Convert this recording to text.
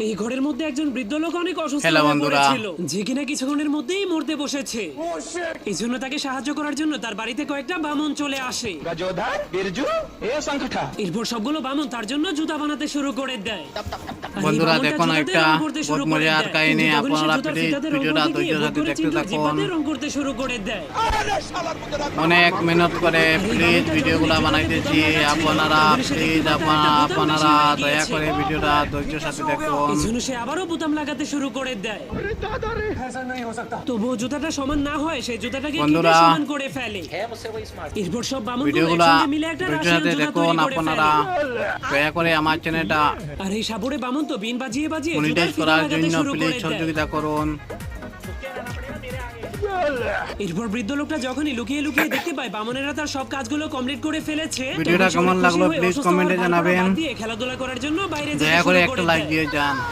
এই ঘরের মধ্যে একজন বৃদ্ধ লোক অনেক অসুস্থ হ্যালো হয়ে বন্ধুরা। পড়েছিল, যে কিনা কিছুক্ষণের মধ্যেই মরতে বসেছে। এই জন্য তাকে সাহায্য করার জন্য তার বাড়িতে কয়েকটা বামন চলে আসে। गजोधर बिरजू ए संकटा এরপর সবগুলো বামন তার জন্য জুতা বানাতে শুরু করে দেয়। আর এই বন্ধুরা বামনটা দেখুন জুতাতে একটা রং করতে শুরু বহুত করে মজার দেয়। কাহিনী, কিন্তু যখন সে আপনারা জুতার প্লিজ ফিতাতে রং ভিডিওটা করতে গিয়ে ধৈর্যের ভুল সাথে করে দেখতে চিন্তার থাকুন। জিহ্বাতে রং করতে শুরু করে দেয়। অনেক মেহনত করে প্লিজ ভিডিওগুলো বানাইতেছি, আপনারা প্লিজ আপনারা দয়া করে ভিডিওটা ধৈর্যের সাথে দেখুন। এই জন্য সে আবারও বোতাম লাগাতে শুরু করে দেয়। তবুও জুতাটা সমান না হয়, সে জুতাটাকে কেটে বন্ধুরা, সমান করে ফেলে। এরপর সব বামনগুলো ভিডিওগুলো একসঙ্গে মিলে একটা ধৈর্যের রাশিয়ান সাথে জুতা দেখুন। তৈরি করে আপনারা ফেলে। দয়া করে আমার চ্যানেলটা আর এই সাপুড়ে বামন তো বিন বাজিয়ে বাজিয়ে মনিটাইজ জুতার ফিতা করার লাগাতে জন্য শুরু প্লিজ করে দেয়। সহযোগিতা করুন। এরপর বৃদ্ধ লোকটা যখনই লুকিয়ে লুকিয়ে দেখতে পায় বামনেরা তার সব কাজগুলো কমপ্লিট করে ফেলেছে, ভিডিওটা তখন সে কেমন অনেক খুশি লাগলো হয়ে প্লিজ অসুস্থ কমেন্টে হওয়ার ভান করা জানাবেন। বাদ দিয়ে খেলাধুলা করার জন্য বাইরে যেতে দয়া করে শুরু একটা করে লাইক দেয়। দিয়ে যান।